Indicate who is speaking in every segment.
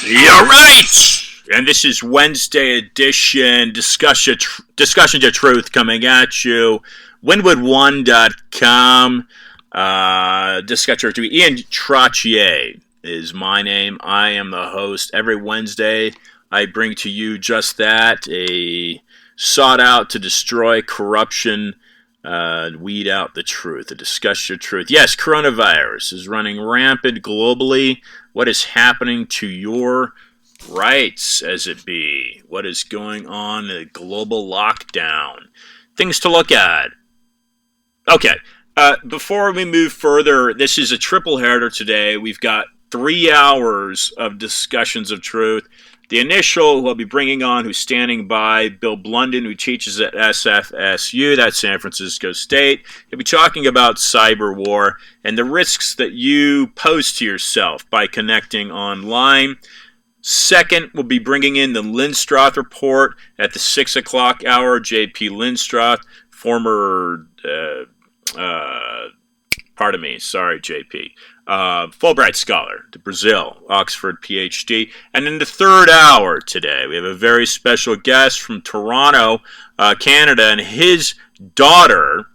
Speaker 1: You're right! And this is Wednesday edition, Discussion to Truth coming at you. Winwood1.com. Discussion to Ian Trottier is my name. I am the host. Every Wednesday, I bring to you just that, a sought out to destroy corruption, weed out the truth, a discussion of truth. Yes, coronavirus is running rampant globally. What is happening to your rights, as it be? What is going on in a global lockdown? Things to look at. Okay, before we move further, this is a triple header today. We've got 3 hours of discussions of truth. The initial, who I'll be bringing on, who's standing by, Bill Blunden, who teaches at SFSU, that's San Francisco State. He'll be talking about cyber war and the risks that you pose to yourself by connecting online. Second, we'll be bringing in the Lindstroth report at the 6 o'clock hour. J.P. Lindstroth, former, pardon me, sorry, J.P., Fulbright scholar to Brazil, Oxford PhD. And in the third hour today, we have a very special guest from Toronto, Canada, and his daughter.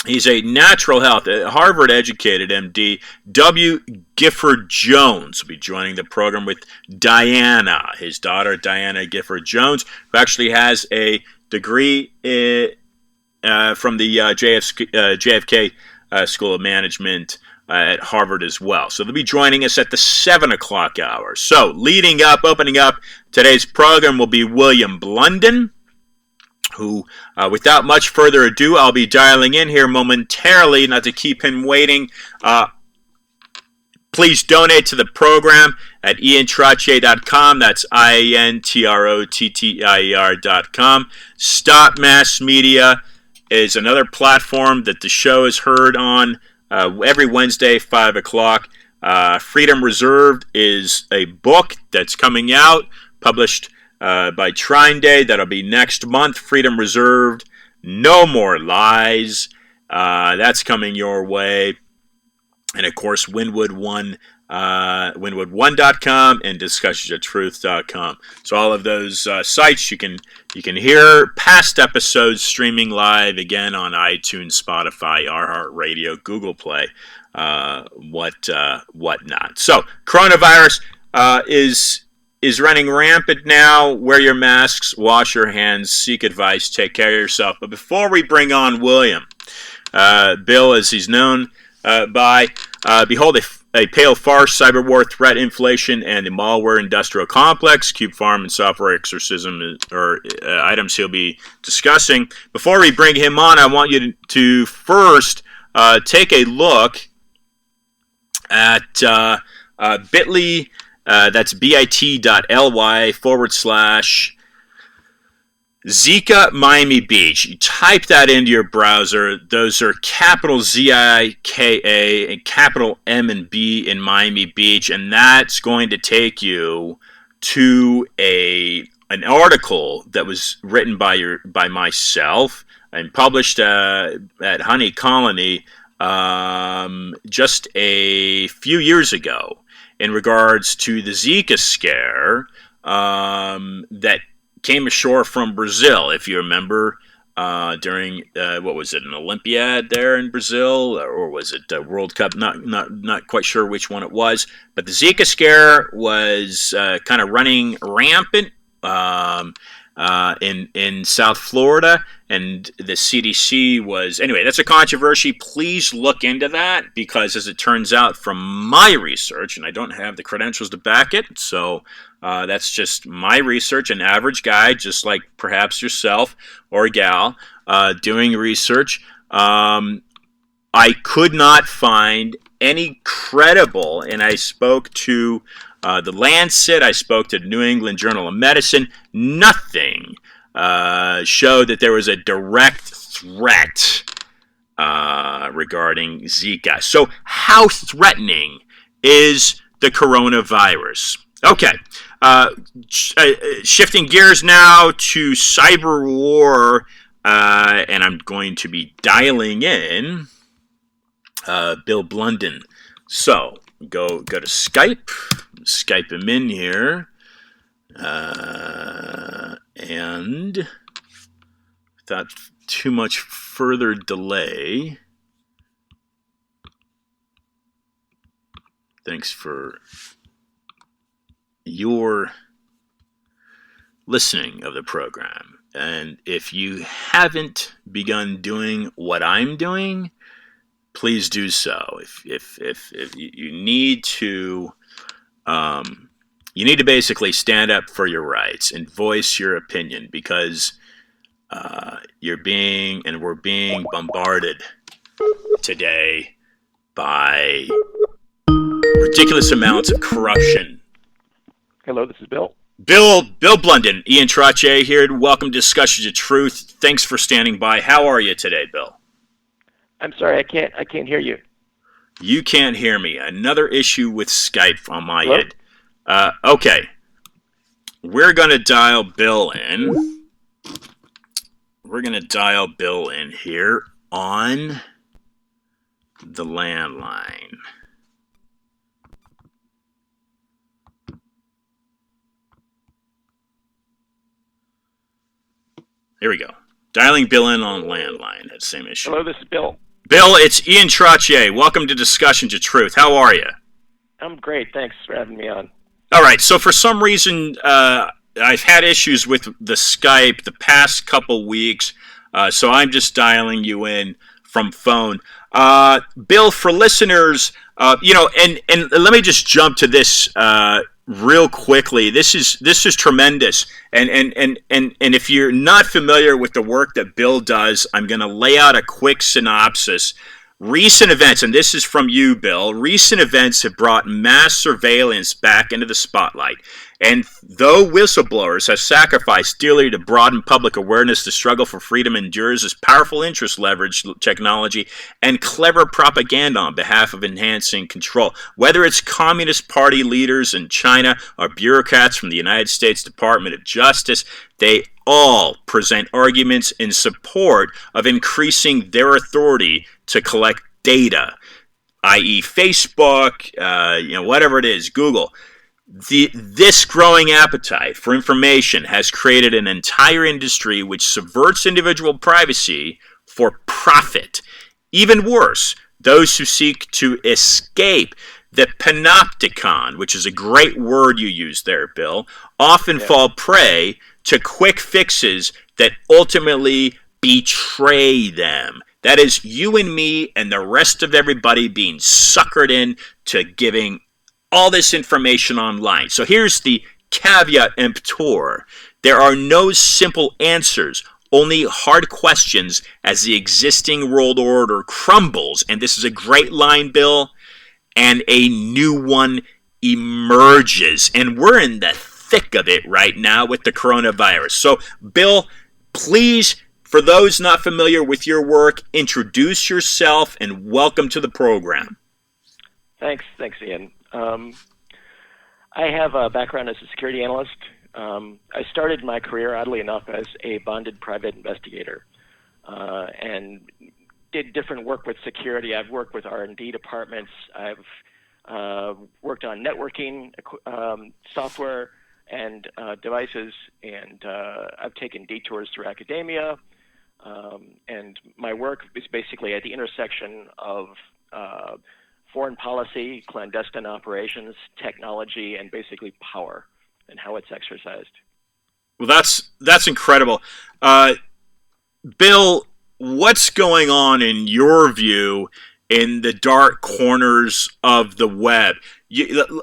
Speaker 1: He's a natural health, Harvard-educated MD, W. Gifford Jones will be joining the program with Diana, his daughter, Diana Gifford Jones, who actually has a degree from the JFK School of Management at Harvard as well. So they'll be joining us at the 7 o'clock hour. So leading up, opening up today's program will be William Blunden, who, without much further ado, I'll be dialing in here momentarily, not to keep him waiting. Please donate to the program at iantrottier.com. That's IANTROTTIER.com. Stop Mass Media is another platform that the show is heard on every Wednesday, 5 o'clock. Freedom Reserved is a book that's coming out, published by Trine Day. That'll be next month. Freedom Reserved, No More Lies. That's coming your way. And of course, Winwood1.com and discussionsoftruth.com. So all of those sites, you can hear past episodes streaming live again on iTunes, Spotify, iHeartRadio, Google Play, whatnot. So coronavirus is running rampant now. Wear your masks, wash your hands, seek advice, take care of yourself. But before we bring on William, Bill, as he's known by, behold a Pale Farce, cyber war, threat, inflation, and the malware industrial complex. Cube Farm and software exorcism are items he'll be discussing. Before we bring him on, I want you to first take a look at bit.ly, that's bit.ly/ Zika Miami Beach. You type that into your browser. Those are capital Z-I-K-A and capital M and B in Miami Beach, and that's going to take you to an article that was written by myself and published at Honey Colony just a few years ago in regards to the Zika scare that came ashore from Brazil, if you remember, during what was it, an Olympiad there in Brazil, or was it a World Cup? Not quite sure which one it was, but the Zika scare was kind of running rampant in South Florida, and the CDC was, anyway, that's a controversy. Please look into that, because as it turns out from my research, and I don't have the credentials to back it, so that's just my research, an average guy, just like perhaps yourself or gal, doing research. I could not find any credible, and I spoke to the Lancet, I spoke to the New England Journal of Medicine, nothing showed that there was a direct threat regarding Zika. So how threatening is the coronavirus? Okay, shifting gears now to cyber war, and I'm going to be dialing in Bill Blunden. So, go to Skype. Skype him in here. And without too much further delay, thanks for your listening of the program. And if you haven't begun doing what I'm doing, please do so. If you need to, you need to basically stand up for your rights and voice your opinion, because we're being bombarded today by ridiculous amounts of corruption.
Speaker 2: Hello, this is Bill.
Speaker 1: Bill Blunden, Ian Trottier here. Welcome to Discussions of Truth. Thanks for standing by. How are you today, Bill?
Speaker 2: I'm sorry, I can't hear you.
Speaker 1: You can't hear me. Another issue with Skype on my end. Okay. We're going to dial Bill in. We're going to dial Bill in here on the landline. Here we go. Dialing Bill in on landline. That same issue.
Speaker 2: Hello, this is Bill.
Speaker 1: Bill, it's Ian Trottier. Welcome to Discussions of Truth. How are you?
Speaker 2: I'm great. Thanks for having me on.
Speaker 1: All right. So for some reason, I've had issues with the Skype the past couple weeks, so I'm just dialing you in from phone. Bill, for listeners, and let me just jump to this real quickly. This is tremendous, and if you're not familiar with the work that Bill does, I'm going to lay out a quick synopsis. Recent events, and this is from you, Bill, recent events have brought mass surveillance back into the spotlight. And though whistleblowers have sacrificed dearly to broaden public awareness, the struggle for freedom endures as powerful interest leverage technology and clever propaganda on behalf of enhancing control. Whether it's Communist Party leaders in China or bureaucrats from the United States Department of Justice, they all present arguments in support of increasing their authority to collect data, i.e. Facebook, whatever it is, Google. This growing appetite for information has created an entire industry which subverts individual privacy for profit. Even worse, those who seek to escape the panopticon, which is a great word you use there, Bill, often fall prey to quick fixes that ultimately betray them. That is, you and me and the rest of everybody being suckered in to giving all this information online. So here's the caveat emptor. There are no simple answers, only hard questions as the existing world order crumbles. And this is a great line, Bill, and a new one emerges. And we're in the thick of it right now with the coronavirus. So, Bill, please, for those not familiar with your work, introduce yourself and welcome to the program.
Speaker 2: Thanks, Ian. I have a background as a security analyst. I started my career, oddly enough, as a bonded private investigator and did different work with security. I've worked with R&D departments. I've worked on networking software and devices, and I've taken detours through academia. And my work is basically at the intersection of foreign policy, clandestine operations, technology, and basically power and how it's exercised.
Speaker 1: Well, that's incredible. Bill, what's going on in your view in the dark corners of the web?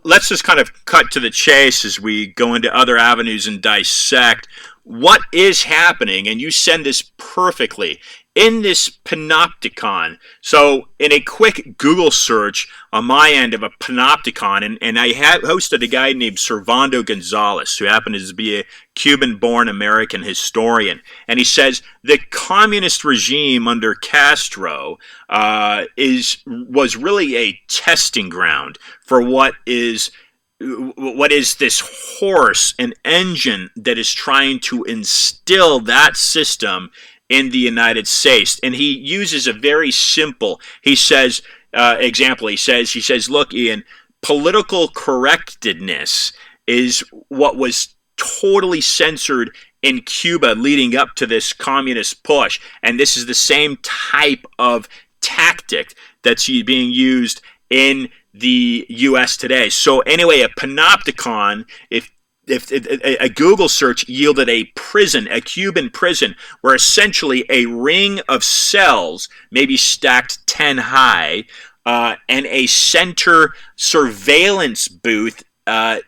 Speaker 1: Let's just kind of cut to the chase as we go into other avenues and dissect what is happening, and you send this perfectly, in this panopticon. So in a quick Google search on my end of a panopticon, and I hosted a guy named Servando Gonzalez, who happens to be a Cuban-born American historian, and he says the communist regime under Castro was really a testing ground for what is this horse, an engine that is trying to instill that system in the United States. And he uses a very simple, he says, example. He says, look, Ian, political correctness is what was totally censored in Cuba leading up to this communist push. And this is the same type of tactic that's being used in the US today. So anyway, a panopticon, if a Google search yielded a prison, a Cuban prison, where essentially a ring of cells, maybe stacked 10 high, and a center surveillance booth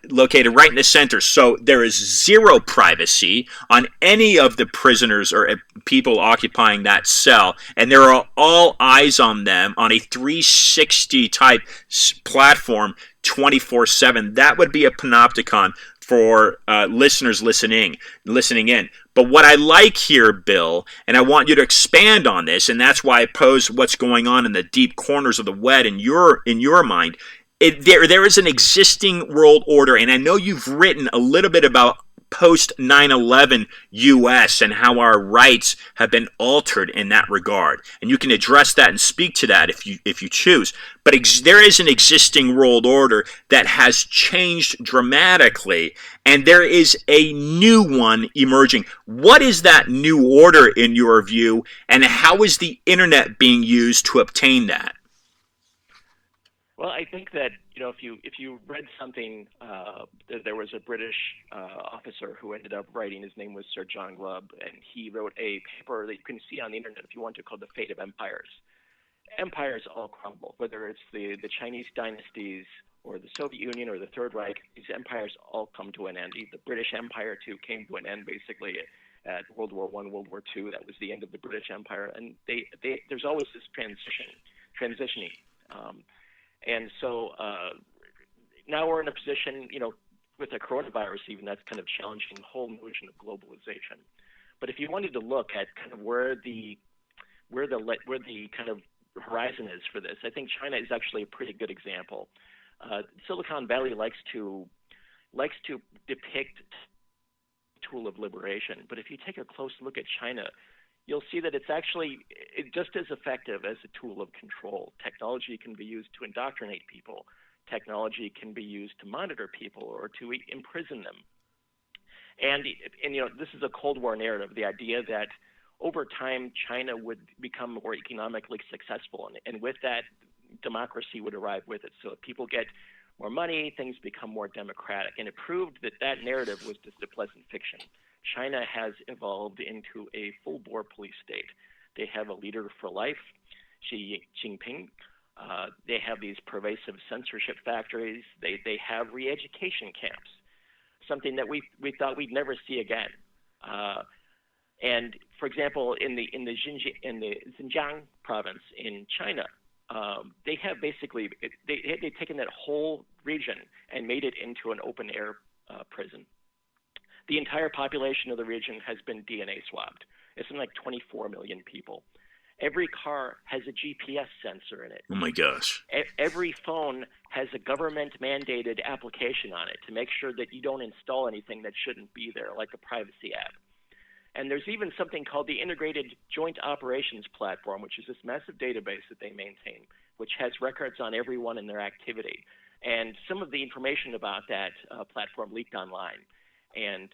Speaker 1: located right in the center. So there is zero privacy on any of the prisoners or people occupying that cell, and there are all eyes on them on a 360 type platform 24/7. That would be a panopticon for listeners listening in. But what I like here, Bill, and I want you to expand on this, and that's why I pose what's going on in the deep corners of the web in your mind. There is an existing world order, and I know you've written a little bit about post 9/11 U.S. and how our rights have been altered in that regard, and you can address that and speak to that if you choose. But there is an existing world order that has changed dramatically, and there is a new one emerging. What is that new order in your view, and how is the internet being used to obtain that?
Speaker 2: Well, I think that if you read something, there was a British officer who ended up writing. His name was Sir John Glubb, and he wrote a paper that you can see on the internet if you want to, called "The Fate of Empires." Empires all crumble, whether it's the Chinese dynasties or the Soviet Union or the Third Reich. These empires all come to an end. The British Empire too came to an end basically at World War I, World War II. That was the end of the British Empire, and there's always this transitioning. And so now we're in a position, with the coronavirus even, that's kind of challenging the whole notion of globalization. But if you wanted to look at kind of where the kind of horizon is for this, I think China is actually a pretty good example. Silicon Valley likes to depict tool of liberation, but if you take a close look at China, you'll see that it's actually just as effective as a tool of control. Technology can be used to indoctrinate people. Technology can be used to monitor people or to imprison them. And this is a Cold War narrative, the idea that over time China would become more economically successful, and with that, democracy would arrive with it. So if people get more money, things become more democratic. And it proved that that narrative was just a pleasant fiction. China has evolved into a full-bore police state. They have a leader for life, Xi Jinping. They have these pervasive censorship factories. They have re-education camps, something that we thought we'd never see again. And for example, in the Xinjiang province in China, they have basically they've taken that whole region and made it into an open air prison. The entire population of the region has been DNA swabbed. It's something like 24 million people. Every car has a GPS sensor in it.
Speaker 1: Oh my gosh.
Speaker 2: Every phone has a government-mandated application on it to make sure that you don't install anything that shouldn't be there, like a privacy app. And there's even something called the Integrated Joint Operations Platform, which is this massive database that they maintain, which has records on everyone and their activity. And some of the information about that platform leaked online. And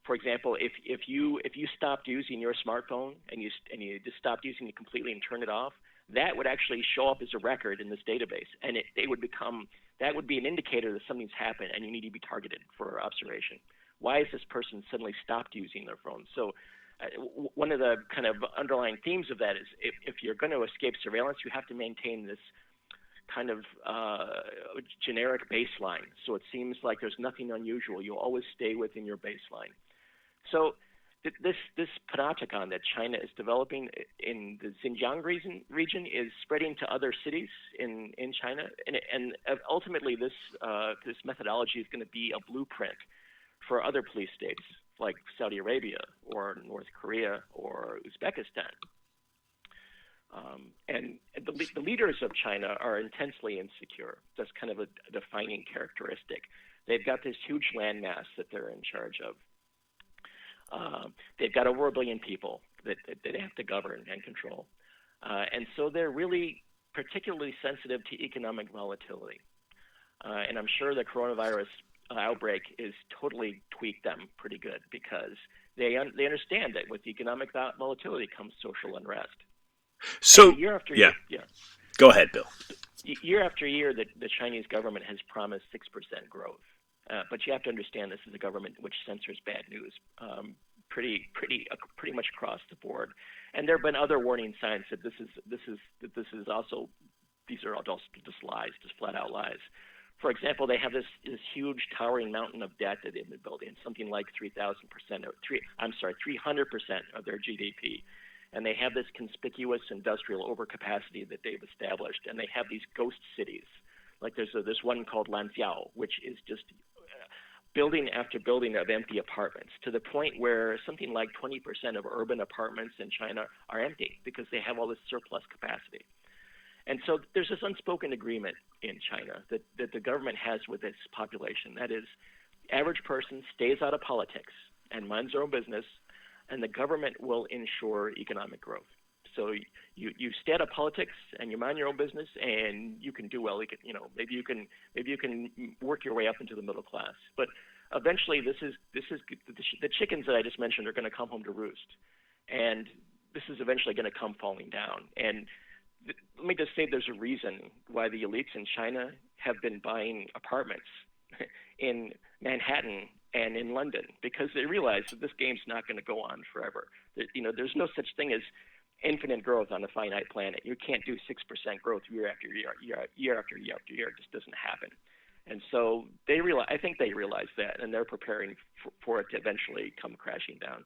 Speaker 2: for example, if you stopped using your smartphone and you just stopped using it completely and turned it off, that would actually show up as a record in this database, and that would be an indicator that something's happened and you need to be targeted for observation. Why has this person suddenly stopped using their phone? So one of the kind of underlying themes of that is if you're going to escape surveillance, you have to maintain this kind of generic baseline. So it seems like there's nothing unusual. You'll always stay within your baseline. So this panopticon that China is developing in the Xinjiang region is spreading to other cities in China. And ultimately, this methodology is going to be a blueprint for other police states like Saudi Arabia or North Korea or Uzbekistan. And the leaders of China are intensely insecure. That's kind of a defining characteristic. They've got this huge landmass that they're in charge of. They've got over 1 billion people that they have to govern and control. And so they're really particularly sensitive to economic volatility. And I'm sure the coronavirus outbreak is totally tweaked them pretty good because they understand that with economic volatility comes social unrest.
Speaker 1: So,
Speaker 2: and year after
Speaker 1: yeah.
Speaker 2: year,
Speaker 1: Go ahead, Bill.
Speaker 2: Year after year, the Chinese government has promised 6% growth. But you have to understand this is a government which censors bad news pretty much across the board. And there have been other warning signs that these are all just lies, just flat out lies. For example, they have this huge towering mountain of debt that they've been building, something like 300% of their GDP. And they have this conspicuous industrial overcapacity that they've established, and they have these ghost cities. Like there's one called Lanjiao, which is just building after building of empty apartments, to the point where something like 20% of urban apartments in China are empty because they have all this surplus capacity. And so there's this unspoken agreement in China that the government has with its population. That is, average person stays out of politics and minds their own business, and the government will ensure economic growth. So you stay out of politics and you mind your own business, and you can do well. Maybe you can work your way up into the middle class. But eventually, this is the chickens that I just mentioned are going to come home to roost, and this is eventually going to come falling down. And let me just say, there's a reason why the elites in China have been buying apartments in Manhattan and in London, because they realize that this game's not going to go on forever. There's no such thing as infinite growth on a finite planet. You can't do 6% growth year after year after year. It just doesn't happen. And so I think they realize that, and they're preparing for it to eventually come crashing down.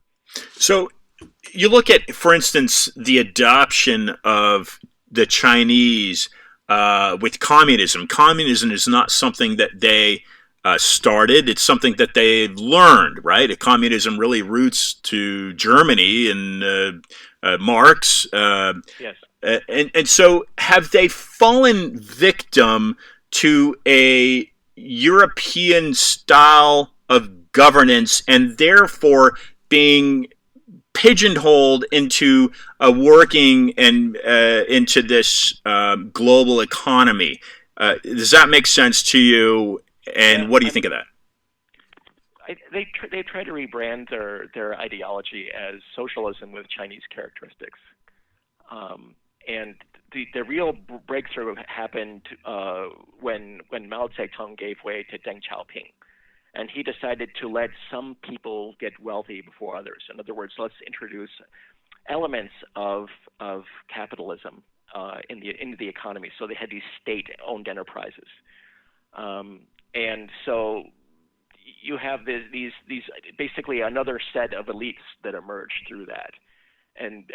Speaker 1: So you look at, for instance, the adoption of the Chinese with communism. Communism is not something that they started. It's something that they've learned, right? Communism really roots to Germany and Marx.
Speaker 2: Yes.
Speaker 1: And so have they fallen victim to a European style of governance and therefore being pigeonholed into working and into this global economy? Does that make sense to you? And what do you think of that?
Speaker 2: They try to rebrand their ideology as socialism with Chinese characteristics, and the real breakthrough happened when Mao Zedong gave way to Deng Xiaoping, and he decided to let some people get wealthy before others. In other words, let's introduce elements of capitalism into the economy. So they had these state-owned enterprises. And so you have these basically another set of elites that emerged through that, and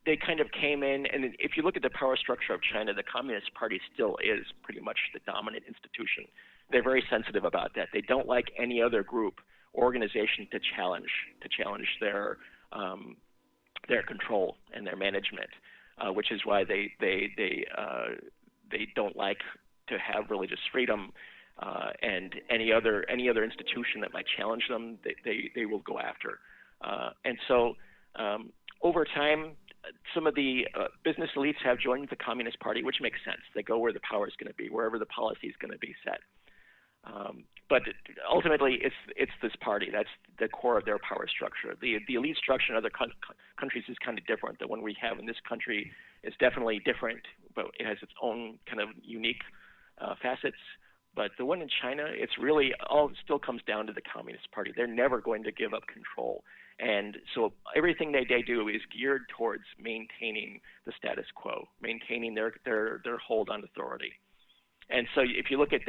Speaker 2: they kind of came in. And if you look at the power structure of China, the Communist Party still is pretty much the dominant institution. They're very sensitive about that. They don't like any other group or organization to challenge their control and their management, which is why they don't like to have religious freedom. And any other institution that might challenge them, they will go after. And so over time, some of the business elites have joined the Communist Party, which makes sense. They go where the power is going to be, wherever the policy is going to be set. But ultimately, it's this party. That's the core of their power structure. The elite structure in other countries is kind of different. The one we have in this country is definitely different, but it has its own kind of unique facets. But the one in China, it's really all still comes down to the Communist Party. They're never going to give up control. And so everything they do is geared towards maintaining the status quo, maintaining their hold on authority. And so if you look at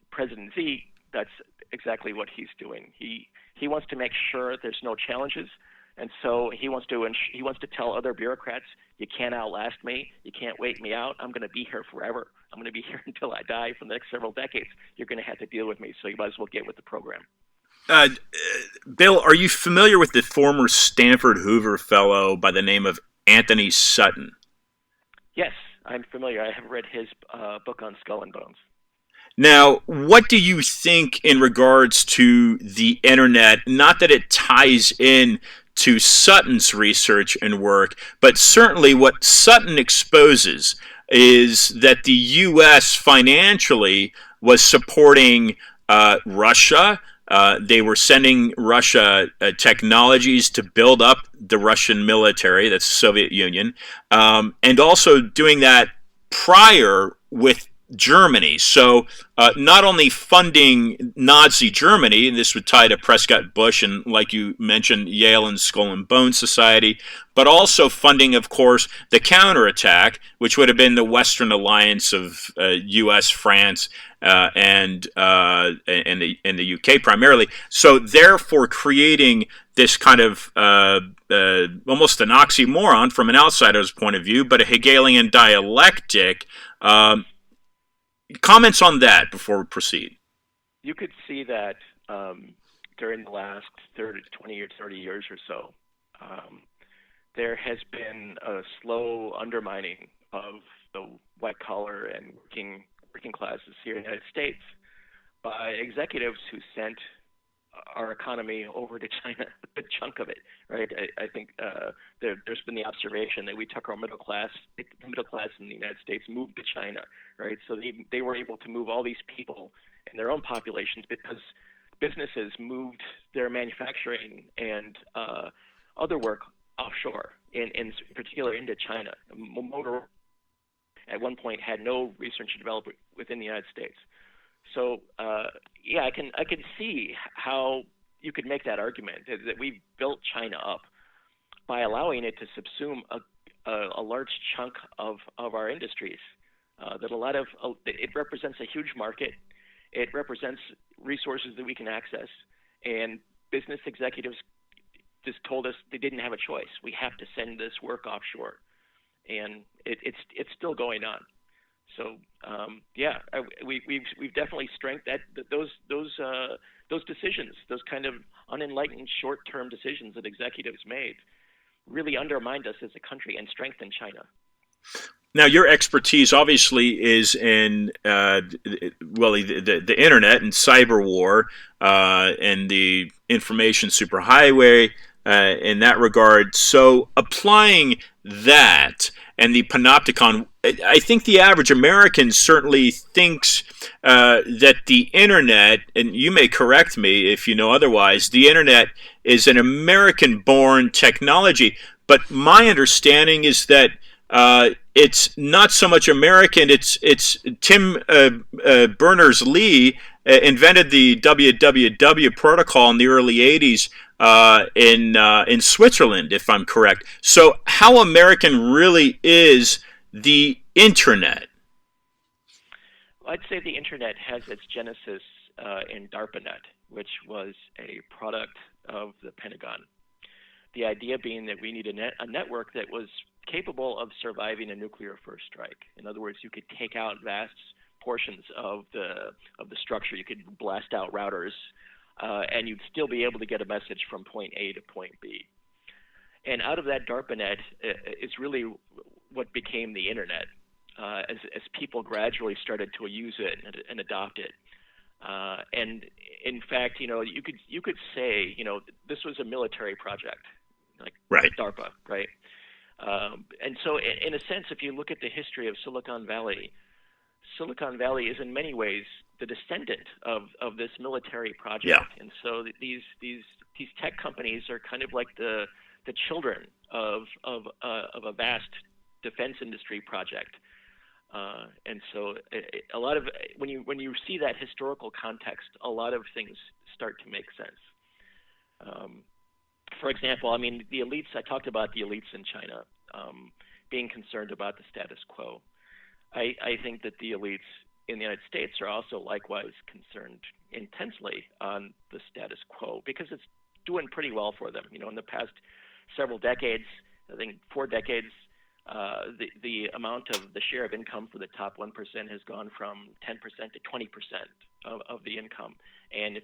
Speaker 2: President Xi, that's exactly what he's doing. He wants to make sure there's no challenges. And so he wants to tell other bureaucrats, you can't outlast me, you can't wait me out, I'm going to be here forever. I'm going to be here until I die for the next several decades. You're going to have to deal with me, so you might as well get with the program.
Speaker 1: Bill, are you familiar with the former Stanford Hoover fellow by the name of Anthony Sutton?
Speaker 2: Yes, I'm familiar. I have read his book on Skull and Bones.
Speaker 1: Now, what do you think in regards to the internet? Not that it ties in to Sutton's research and work, but certainly what Sutton exposes is that the U.S. financially was supporting Russia. They were sending Russia technologies to build up the Russian military, that's the Soviet Union, and also doing that prior with Germany. So not only funding Nazi Germany, and this would tie to Prescott Bush and, like you mentioned, Yale and Skull and Bone Society, but also funding, of course, the counterattack, which would have been the Western alliance of U.S., France, and the UK primarily. So therefore creating this kind of almost an oxymoron from an outsider's point of view, but a Hegelian dialectic. Comments on that before we proceed.
Speaker 2: You could see that during the last 20 or 30 years or so, there has been a slow undermining of the white-collar and working classes here in the United States by executives who sent our economy over to China, a good chunk of it, right? I think there's been the observation that we took our middle class in the United States, moved to China, right? So they were able to move all these people and their own populations because businesses moved their manufacturing and other work offshore, in particular into China. Motor at one point had no research and development within the United States. So yeah, I can see how you could make that argument that we built China up by allowing it to subsume a large chunk of our industries. That a lot of it represents a huge market. It represents resources that we can access, and business executives just told us they didn't have a choice. We have to send this work offshore, and it's still going on. So yeah, we've definitely strengthened those decisions, those kind of unenlightened short-term decisions that executives made, really undermined us as a country and strengthened China.
Speaker 1: Now, your expertise obviously is in the internet and cyber war and the information superhighway in that regard. So applying that and the panopticon, I think the average American certainly thinks that the internet, and you may correct me if you know otherwise, the internet is an American-born technology. But my understanding is that it's not so much American. It's Tim Berners-Lee invented the www protocol in the early '80s in Switzerland, if I'm correct. So, how American really is the internet?
Speaker 2: Well, I'd say the internet has its genesis in DARPANET, which was a product of the Pentagon. The idea being that we need a network that was capable of surviving a nuclear first strike. In other words, you could take out vast portions of the structure. You could blast out routers, and you'd still be able to get a message from point A to point B. And out of that DARPANET is really what became the internet, as people gradually started to use it and adopt it. And in fact, you could say, this was a military project, like
Speaker 1: right.
Speaker 2: DARPA, right? And so in a sense, if you look at the history of Silicon Valley is in many ways the descendant of this military project.
Speaker 1: Yeah.
Speaker 2: And so these tech companies are kind of like the children of a vast defense industry project. And so a lot of when you see that historical context, a lot of things start to make sense. For example, I mean, the elites, I talked about the elites in China being concerned about the status quo. I think that the elites in the United States are also likewise concerned intensely on the status quo because it's doing pretty well for them. In the past several decades, I think 4 decades, the amount of the share of income for the top 1% has gone from 10% to 20% of the income. And if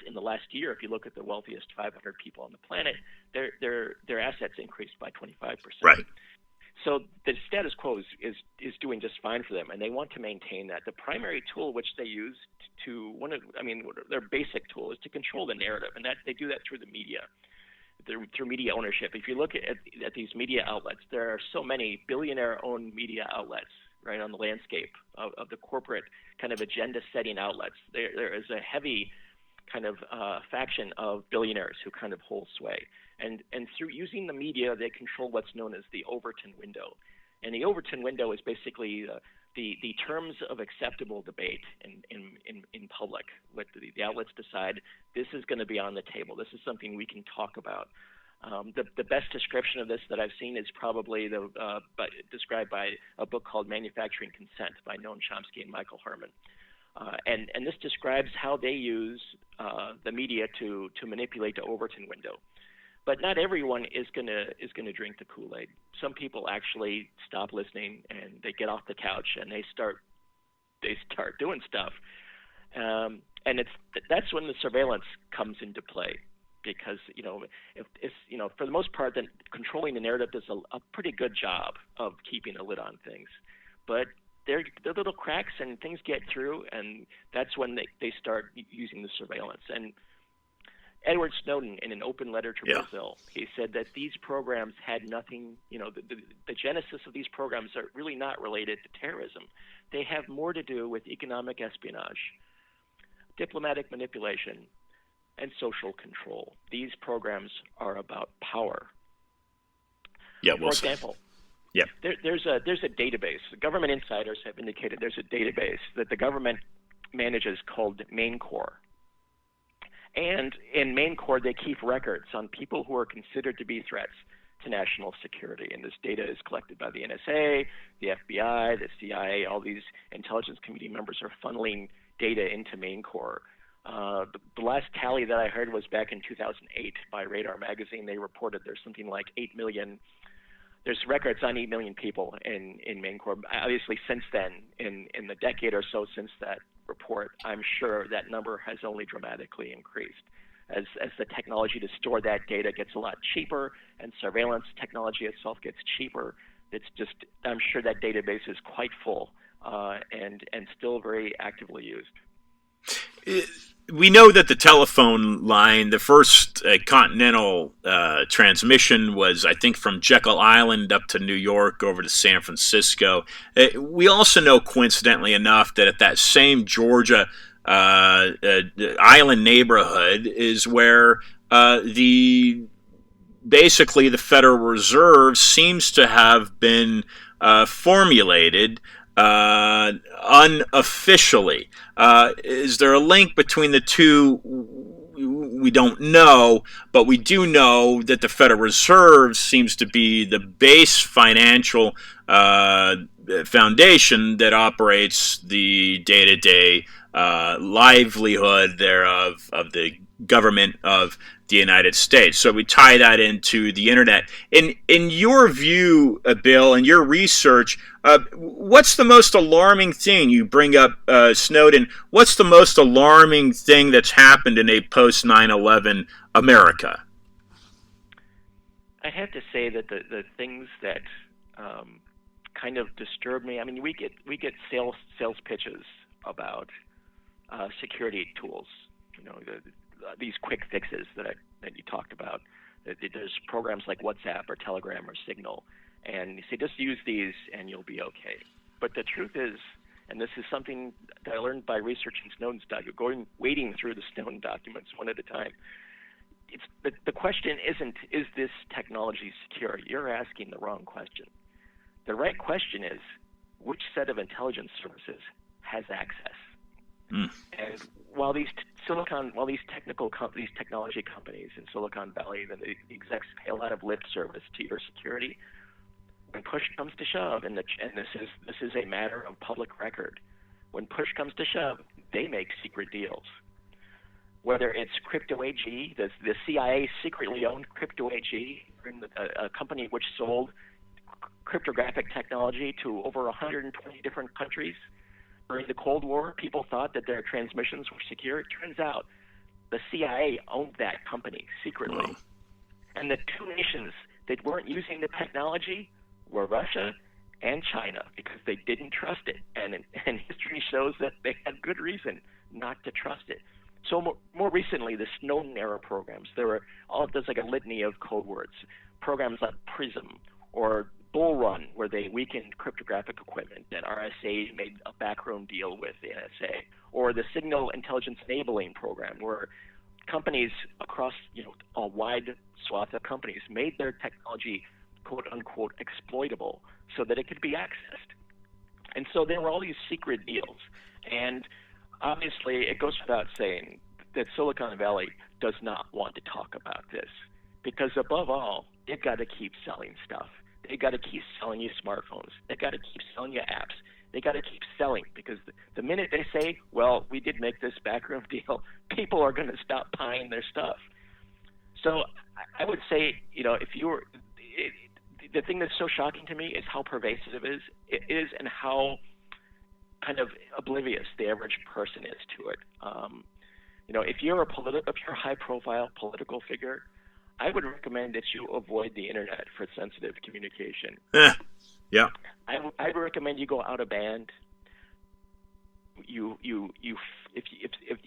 Speaker 2: in the last year, if you look at the wealthiest 500 people on the planet, their assets increased by 25%.
Speaker 1: Right.
Speaker 2: So the status quo is doing just fine for them, and they want to maintain that. The primary tool which they use their basic tool is to control the narrative, and that they do that through the media. Through media ownership. If you look at these media outlets, there are so many billionaire-owned media outlets right, on the landscape of the corporate kind of agenda-setting outlets. There is a heavy kind of faction of billionaires who kind of hold sway. And through using the media, they control what's known as the Overton window. And the Overton window is basically the terms of acceptable debate in public. What the outlets decide, this is going to be on the table. This is something we can talk about. The best description of this that I've seen is probably described by a book called Manufacturing Consent by Noam Chomsky and Michael Herman. And this describes how they use the media to manipulate the Overton window. But not everyone is gonna drink the Kool-Aid. Some people actually stop listening and they get off the couch and they start doing stuff. And that's when the surveillance comes into play, because if for the most part, then controlling the narrative does a pretty good job of keeping a lid on things, but there are little cracks and things get through, and that's when they start using the surveillance. And Edward Snowden, in an open letter to Brazil, he said that these programs had nothing, the genesis of these programs are really not related to terrorism. They have more to do with economic espionage, diplomatic manipulation, and social control. These programs are about power.
Speaker 1: Yeah,
Speaker 2: For example, there's a database. The government insiders have indicated there's a database that the government manages called MainCore. And in MainCore, they keep records on people who are considered to be threats to national security. And this data is collected by the NSA, the FBI, the CIA. All these intelligence community members are funneling data into MainCore. The last tally that I heard was back in 2008 by Radar Magazine. They reported there's something like 8 million. There's records on 8 million people in MainCore. Obviously, since then, in the decade or so since that report, I'm sure that number has only dramatically increased. As the technology to store that data gets a lot cheaper and surveillance technology itself gets cheaper, I'm sure that database is quite full and still very actively used.
Speaker 1: We know that the telephone line, the first continental transmission was, I think, from Jekyll Island up to New York over to San Francisco. We also know, coincidentally enough, that at that same Georgia island neighborhood is where basically the Federal Reserve seems to have been formulated unofficially. Is there a link between the two? We don't know, but we do know that the Federal Reserve seems to be the base financial foundation that operates the day-to-day livelihood thereof of the government of the United States. So we tie that into the internet. In your view, Bill, and your research, what's the most alarming thing? You bring up Snowden. What's the most alarming thing that's happened in a post 9/11 America?
Speaker 2: I have to say that the things that kind of disturb me. I mean, we get sales pitches about security tools. These quick fixes that you talked about. There's programs like WhatsApp or Telegram or Signal, and you say just use these and you'll be okay. But the truth is, and this is something that I learned by researching Snowden's document, wading through the Snowden documents one at a time. The question isn't, is this technology secure? You're asking the wrong question. The right question is, which set of intelligence services has access? And while these technology companies in Silicon Valley, the execs pay a lot of lip service to your security, when push comes to shove, and this is a matter of public record, when push comes to shove, they make secret deals. Whether it's Crypto AG, the CIA secretly owned Crypto AG, a company which sold cryptographic technology to over 120 different countries. During the Cold War, people thought that their transmissions were secure. It turns out the CIA owned that company secretly. Wow. And the two nations that weren't using the technology were Russia and China, because they didn't trust it. And history shows that they had good reason not to trust it. So more recently, the Snowden era programs, there's like a litany of code words. Programs like PRISM or Bull Run, where they weakened cryptographic equipment, and RSA made a backroom deal with the NSA, or the Signal Intelligence Enabling Program, where companies across a wide swath of companies made their technology quote unquote exploitable so that it could be accessed. And so there were all these secret deals. And obviously it goes without saying that Silicon Valley does not want to talk about this, because above all, they've got to keep selling stuff. They've got to keep selling you smartphones. They've got to keep selling you apps. They got to keep selling, because the minute they say, well, we did make this backroom deal, people are going to stop buying their stuff. So I would say, the thing that's so shocking to me is how pervasive it is and how kind of oblivious the average person is to it. If you're a high-profile political figure, I would recommend that you avoid the internet for sensitive communication.
Speaker 1: Yeah.
Speaker 2: I would recommend you go out of band. If you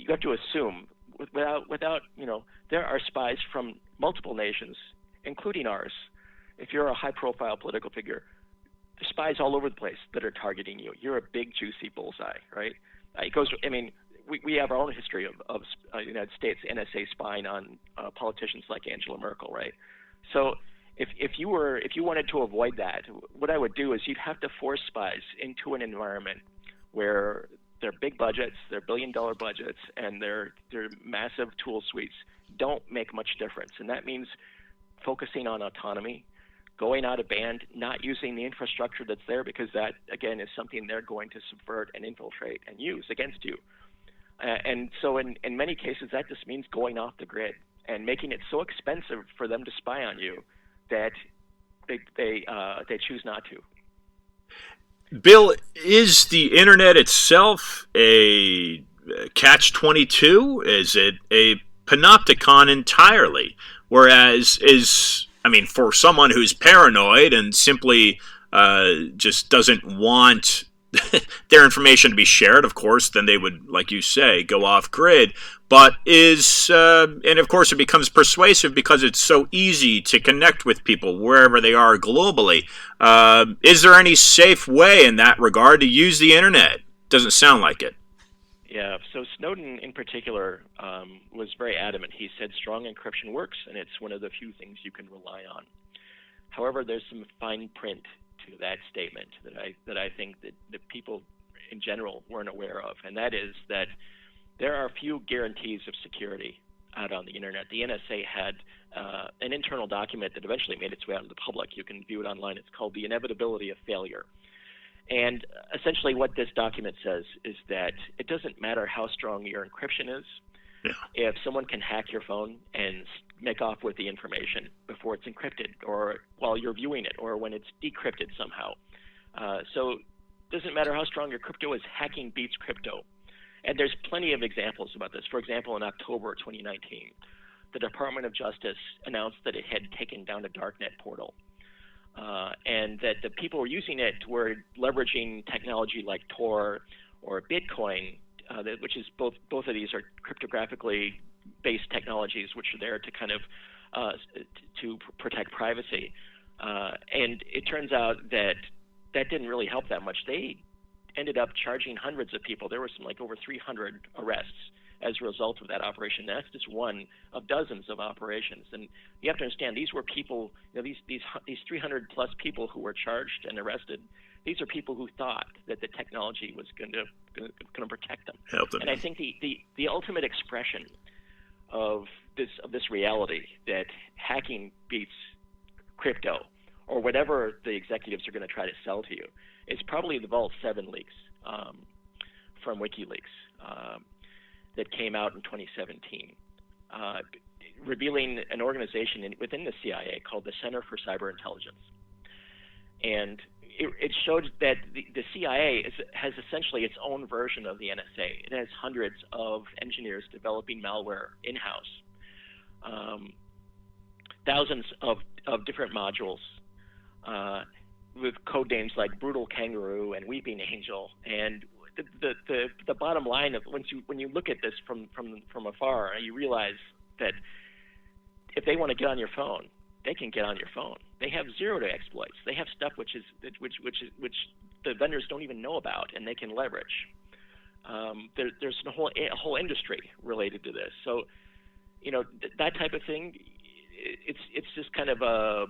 Speaker 2: have to assume without there are spies from multiple nations, including ours. If you're a high-profile political figure, there's spies all over the place that are targeting you. You're a big juicy bullseye, right? We have our own history of United States NSA spying on politicians like Angela Merkel, right? So if you wanted to avoid that, what I would do is you'd have to force spies into an environment where their big budgets, their billion-dollar budgets, and their massive tool suites don't make much difference. And that means focusing on autonomy, going out of band, not using the infrastructure that's there, because that, again, is something they're going to subvert and infiltrate and use against you. And so in many cases, that just means going off the grid and making it so expensive for them to spy on you that they choose not to.
Speaker 1: Bill, is the internet itself a catch-22? Is it a panopticon entirely? Whereas for someone who's paranoid and simply just doesn't want their information to be shared, of course, then they would, like you say, go off grid. But and of course it becomes persuasive because it's so easy to connect with people wherever they are globally. Is there any safe way in that regard to use the internet? Doesn't sound like it.
Speaker 2: Yeah, so Snowden in particular was very adamant. He said strong encryption works, and it's one of the few things you can rely on. However, there's some fine print to that statement that I think that people in general weren't aware of, and that is that there are few guarantees of security out on the internet. The NSA had an internal document that eventually made its way out to the public. You can view it online. It's called The Inevitability of Failure. And essentially what this document says is that it doesn't matter how strong your encryption is.
Speaker 1: Yeah.
Speaker 2: If someone can hack your phone and make off with the information before it's encrypted, or while you're viewing it, or when it's decrypted somehow. So it doesn't matter how strong your crypto is, hacking beats crypto. And there's plenty of examples about this. For example, in October 2019, the Department of Justice announced that it had taken down a darknet portal. And that the people who were using it were leveraging technology like Tor or Bitcoin, which is both of these are cryptographically based technologies, which are there to kind of to protect privacy. And it turns out that didn't really help that much. They ended up charging hundreds of people. There were some over 300 arrests as a result of that operation. That's just one of dozens of operations. And you have to understand, these were people, these 300 plus people who were charged and arrested. These are people who thought that the technology was going to protect them.
Speaker 1: Help them.
Speaker 2: And I think the ultimate expression of this reality that hacking beats crypto, or whatever the executives are going to try to sell to you, is probably the Vault 7 leaks from WikiLeaks. That came out in 2017, revealing an organization within the CIA called the Center for Cyber Intelligence. And it showed that the CIA has essentially its own version of the NSA. It has hundreds of engineers developing malware in-house, thousands of different modules with code names like Brutal Kangaroo and Weeping Angel. And the bottom line of when you look at this from afar, you realize that if they want to get on your phone, they can get on your phone. They have zero-day exploits. They have stuff which the vendors don't even know about, and they can leverage. There's a whole industry related to this. So, that type of thing. It's just kind of a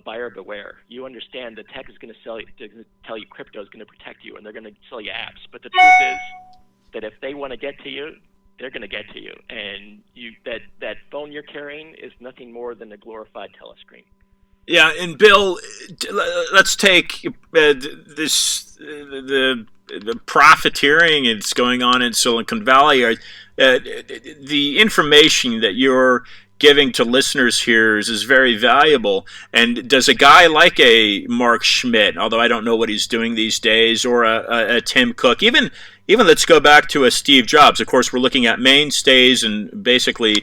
Speaker 2: buyer beware. You understand the tech is going to tell you crypto is going to protect you, and they're going to sell you apps. But the truth is that if they want to get to you, they're going to get to you. And that phone you're carrying is nothing more than a glorified telescreen.
Speaker 1: Yeah, and Bill, let's take the profiteering that's going on in Silicon Valley. The information that you're giving to listeners here is very valuable. And does a guy like a Mark Schmidt, although I don't know what he's doing these days, or a Tim Cook, even let's go back to a Steve Jobs. Of course, we're looking at mainstays and basically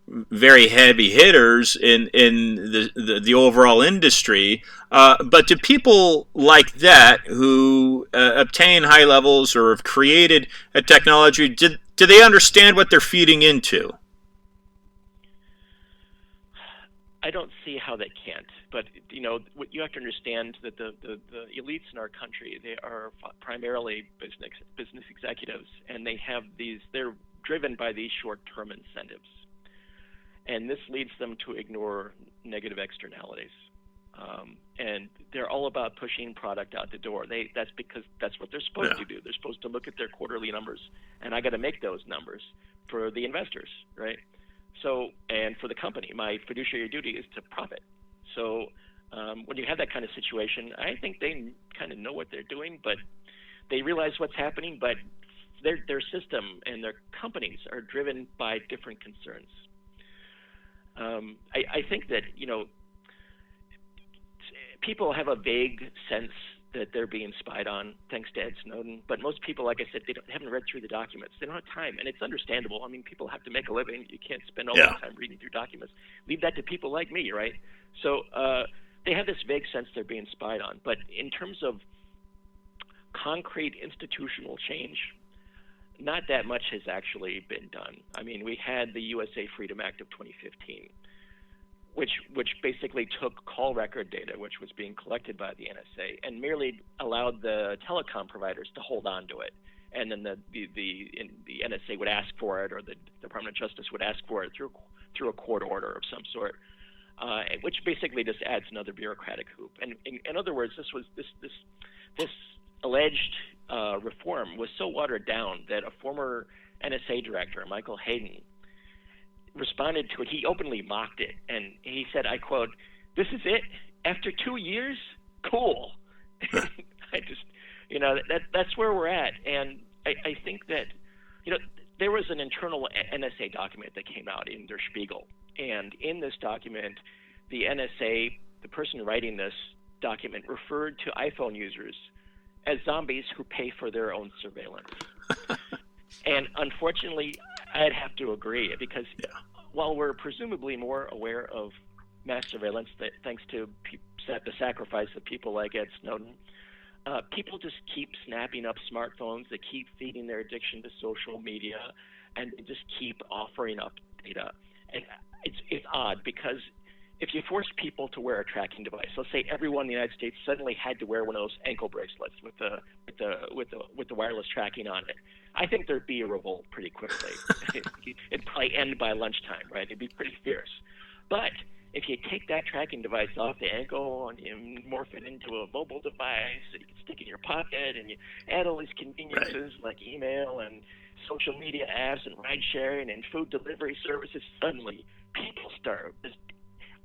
Speaker 1: very heavy hitters in the overall industry. But do people like that who obtain high levels or have created a technology, do they understand what they're feeding into?
Speaker 2: I don't see how they can't, but what you have to understand that the elites in our country, they are primarily business executives, and they're driven by these short-term incentives, and this leads them to ignore negative externalities, and they're all about pushing product out the door. That's because that's what they're supposed to do. They're supposed to look at their quarterly numbers, and I got to make those numbers for the investors, right? So, and for the company, my fiduciary duty is to profit. So, when you have that kind of situation, I think they kind of know what they're doing, but they realize what's happening. But their system and their companies are driven by different concerns. I think that people have a vague sense that they're being spied on, thanks to Ed Snowden. But most people, like I said, they haven't read through the documents. They don't have time, and it's understandable. I mean, people have to make a living. You can't spend all that time reading through documents. Leave that to people like me, right? So they have this vague sense they're being spied on. But in terms of concrete institutional change, not that much has actually been done. I mean, we had the USA Freedom Act of 2015, which basically took call record data, which was being collected by the NSA, and merely allowed the telecom providers to hold on to it. And then the NSA would ask for it, or the Department of Justice would ask for it through a court order of some sort, which basically just adds another bureaucratic hoop. And in other words, this alleged reform was so watered down that a former NSA director, Michael Hayden, responded to it. He openly mocked it, and he said, I quote, "This is it? After 2 years? Cool." I just, that's where we're at. And I think that, there was an internal NSA document that came out in Der Spiegel. And in this document, the NSA, the person writing this document, referred to iPhone users as zombies who pay for their own surveillance. And unfortunately, I'd have to agree, because while we're presumably more aware of mass surveillance, thanks to the sacrifice of people like Ed Snowden, people just keep snapping up smartphones. They keep feeding their addiction to social media, and they just keep offering up data. And it's odd, because if you force people to wear a tracking device, let's say everyone in the United States suddenly had to wear one of those ankle bracelets with the wireless tracking on it, I think there'd be a revolt pretty quickly. It'd probably end by lunchtime, right? It'd be pretty fierce. But if you take that tracking device off the ankle and you morph it into a mobile device that you can stick in your pocket, and you add all these conveniences like email and social media apps and ride sharing and food delivery services, suddenly people start just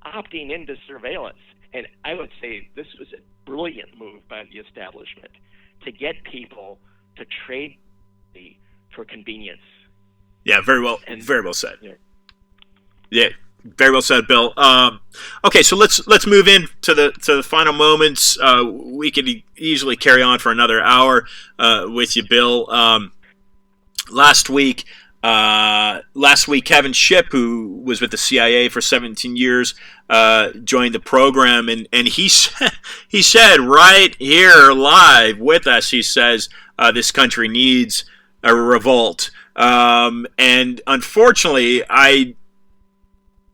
Speaker 2: opting into surveillance. And I would say this was a brilliant move by the establishment to get people to trade for convenience.
Speaker 1: Yeah, very well said. Yeah, very well said, Bill. Okay, so let's move into the final moments. We could easily carry on for another hour with you, Bill. Last week, Kevin Shipp, who was with the CIA for 17 years, joined the program, and he said right here live with us, he says this country needs a revolt. And unfortunately, I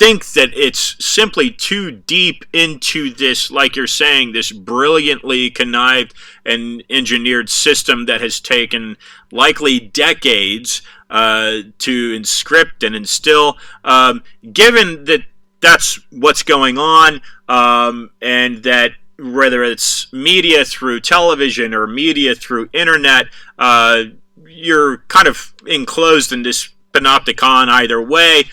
Speaker 1: think that it's simply too deep into this, like you're saying, this brilliantly connived and engineered system that has taken likely decades to inscript and instill. Given that that's what's going on, and that whether it's media through television or media through internet, you're kind of enclosed in this panopticon either way.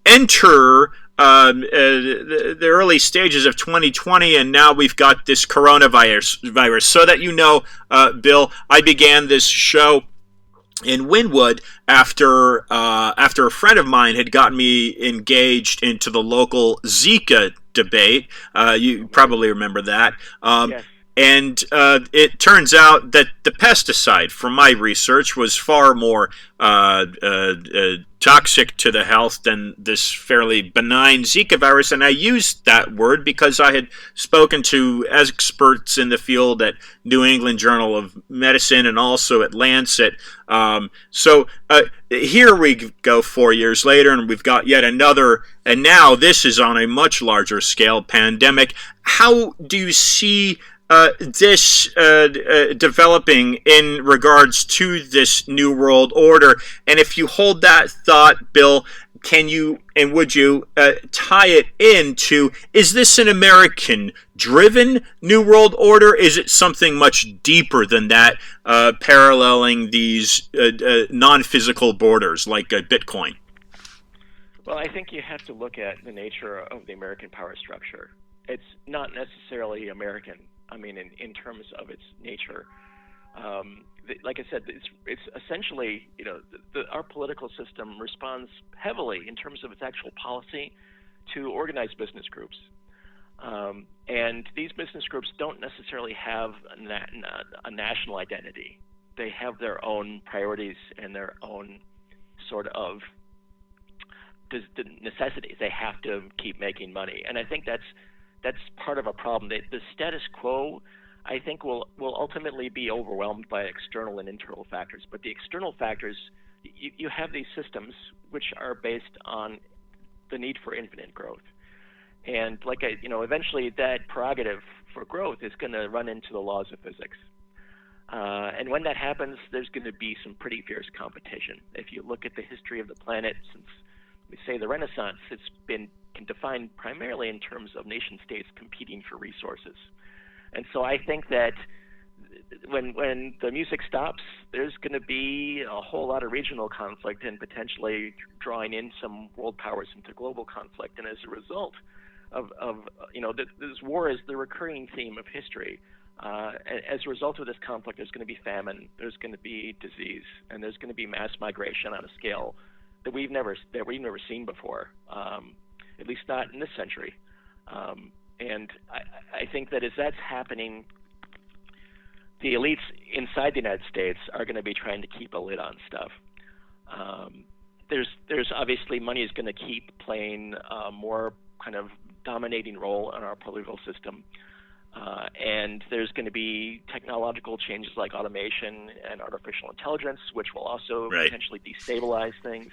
Speaker 1: Enter the early stages of 2020, and now we've got this coronavirus. So that you know, Bill, I began this show in Wynwood after a friend of mine had gotten me engaged into the local Zika debate. You probably remember that.
Speaker 2: Yes.
Speaker 1: And it turns out that the pesticide, from my research, was far more toxic to the health than this fairly benign Zika virus. And I used that word because I had spoken to experts in the field at New England Journal of Medicine and also at Lancet. So here we go 4 years later, and we've got yet another, and now this is on a much larger scale pandemic. How do you see this developing in regards to this New World Order? And if you hold that thought, Bill, can you and would you tie it into, is this an American-driven New World Order? Is it something much deeper than that, paralleling these non-physical borders like Bitcoin?
Speaker 2: Well, I think you have to look at the nature of the American power structure. It's not necessarily American. I mean, in terms of its nature, like I said, it's essentially, our political system responds heavily in terms of its actual policy to organized business groups, and these business groups don't necessarily have a national identity. They have their own priorities and their own sort of necessities. They have to keep making money, and I think that's part of a problem. The status quo, I think, will ultimately be overwhelmed by external and internal factors. But the external factors, you have these systems which are based on the need for infinite growth. And eventually that prerogative for growth is going to run into the laws of physics. And when that happens, there's going to be some pretty fierce competition. If you look at the history of the planet since, we say, the Renaissance, it's been defined primarily in terms of nation states competing for resources. And so I think that when the music stops, there's going to be a whole lot of regional conflict and potentially drawing in some world powers into global conflict. And as a result of this war is the recurring theme of history. As a result of this conflict, there's going to be famine, there's going to be disease, and there's going to be mass migration on a scale that we've never seen before. At least not in this century. And I think that as that's happening, the elites inside the United States are going to be trying to keep a lid on stuff. There's obviously money is going to keep playing a more kind of dominating role in our political system. And there's going to be technological changes like automation and artificial intelligence, which will also potentially destabilize things.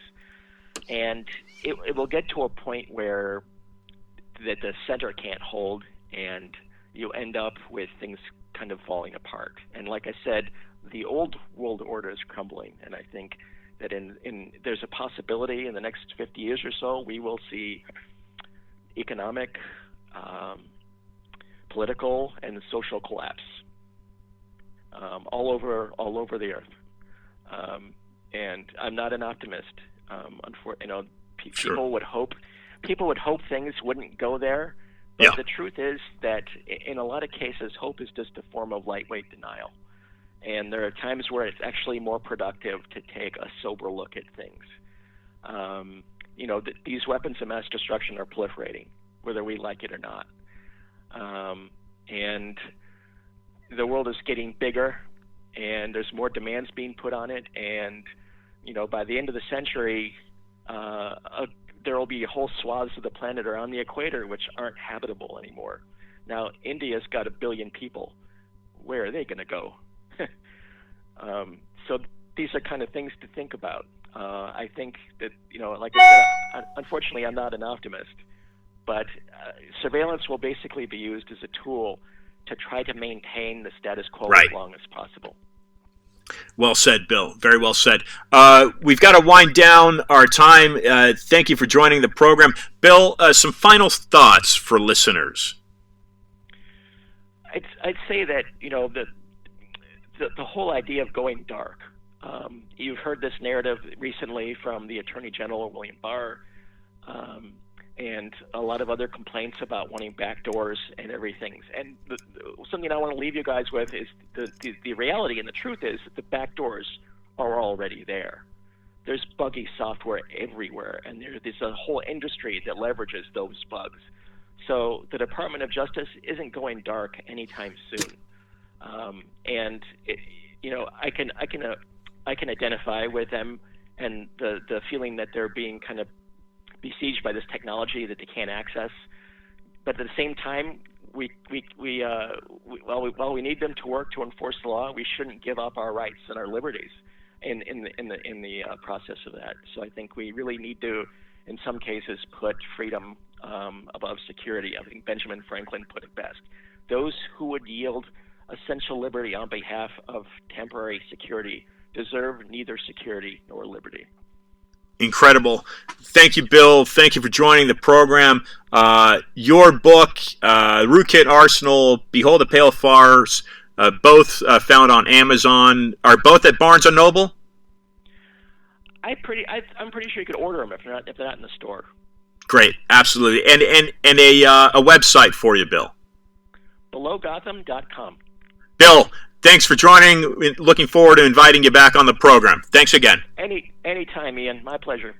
Speaker 2: And it will get to a point where that the center can't hold, and you end up with things kind of falling apart. And like I said, the old world order is crumbling, and I think that there's a possibility in the next 50 years or so we will see economic, political, and social collapse all over the earth. And I'm not an optimist. People would hope things wouldn't go there, but the truth is that in a lot of cases, hope is just a form of lightweight denial. And there are times where it's actually more productive to take a sober look at things. These weapons of mass destruction are proliferating, whether we like it or not. And the world is getting bigger, and there's more demands being put on it. And by the end of the century, there will be whole swaths of the planet around the equator which aren't habitable anymore. Now, India's got 1 billion people. Where are they going to go? So these are kind of things to think about. I think that, like I said, unfortunately, I'm not an optimist, but surveillance will basically be used as a tool to try to maintain the status quo as long as possible.
Speaker 1: Well said, Bill. Very well said. We've got to wind down our time. Thank you for joining the program. Bill, some final thoughts for listeners.
Speaker 2: I'd say that, the whole idea of going dark. You've heard this narrative recently from the Attorney General, William Barr, and a lot of other complaints about wanting backdoors and everything. And something I want to leave you guys with is the reality and the truth is that the backdoors are already there. There's buggy software everywhere, and there's a whole industry that leverages those bugs. So the Department of Justice isn't going dark anytime soon. I can identify with them and the feeling that they're being kind of besieged by this technology that they can't access. But at the same time, while we need them to work to enforce the law, we shouldn't give up our rights and our liberties in the process of that. So I think we really need to, in some cases, put freedom above security. I think Benjamin Franklin put it best. Those who would yield essential liberty on behalf of temporary security deserve neither security nor liberty.
Speaker 1: Incredible. Thank you, Bill. Thank you for joining the program. Your book, Rootkit Arsenal, Behold the Pale Farce, both found on Amazon, are both at Barnes & Noble?
Speaker 2: I'm pretty sure you could order them if they're not in the store.
Speaker 1: Great, absolutely. And a website for you, Bill.
Speaker 2: belowgotham.com.
Speaker 1: Bill, thanks for joining. Looking forward to inviting you back on the program. Thanks again.
Speaker 2: Anytime, Ian. My pleasure.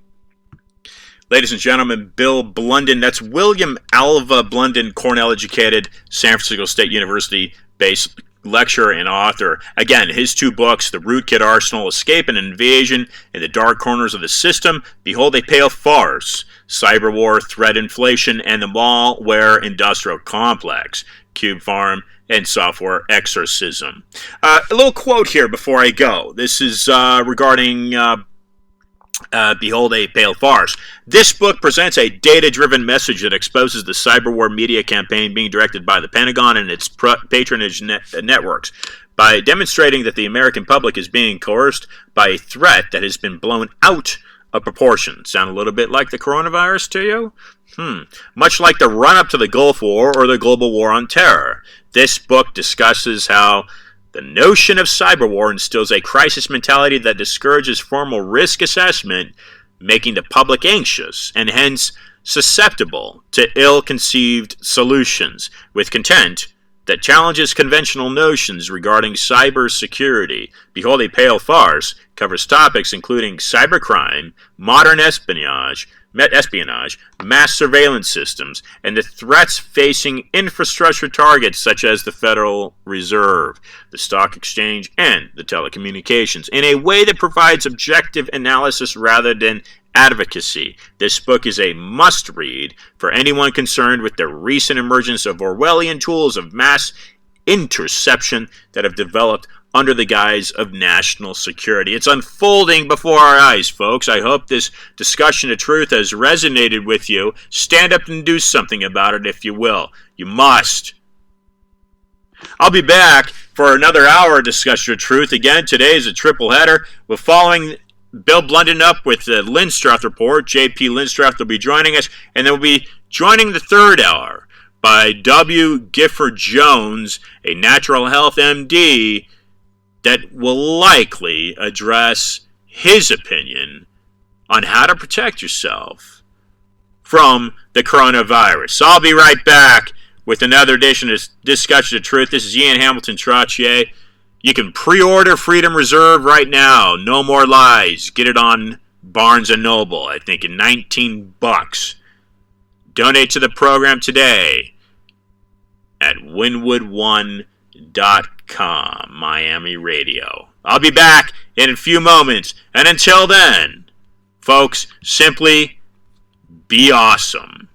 Speaker 1: Ladies and gentlemen, Bill Blunden. That's William Alva Blunden, Cornell-educated, San Francisco State University-based lecturer and author. Again, his two books, The Rootkit Arsenal, Escape and Invasion in the Dark Corners of the System, Behold a Pale Farce, Cyber War, Threat Inflation, and the Malware Industrial Complex, Cube Farm, and Software Exorcism. A little quote here before I go. This is regarding Behold a Pale Farce. This book presents a data-driven message that exposes the cyber war media campaign being directed by the Pentagon and its patronage networks by demonstrating that the American public is being coerced by a threat that has been blown out of proportion. Sound a little bit like the coronavirus to you? Much like the run-up to the Gulf War or the global war on terror. This book discusses how the notion of cyber war instills a crisis mentality that discourages formal risk assessment, making the public anxious and hence susceptible to ill-conceived solutions, with content that challenges conventional notions regarding cyber security. Behold a Pale Farce covers topics including cybercrime, modern espionage, mass surveillance systems, and the threats facing infrastructure targets such as the Federal Reserve, the stock exchange, and the telecommunications, in a way that provides objective analysis rather than advocacy. This book is a must-read for anyone concerned with the recent emergence of Orwellian tools of mass interception that have developed under the guise of national security. It's unfolding before our eyes, folks. I hope this discussion of truth has resonated with you. Stand up and do something about it if you will. You must. I'll be back for another hour of discussion of truth. Again, today is a triple header. We're following Bill Blunden up with the Lindstrath Report. J.P. Lindstrath will be joining us, and then we'll be joining the third hour by W. Gifford Jones, a natural health MD, that will likely address his opinion on how to protect yourself from the coronavirus. So I'll be right back with another edition of Discussion of Truth. This is Ian Hamilton Trottier. You can pre-order Freedom Reserve right now. No More Lies. Get it on Barnes & Noble, I think, in $19. Donate to the program today at winwood1.com. Miami Radio. I'll be back in a few moments. And until then, folks, simply be awesome.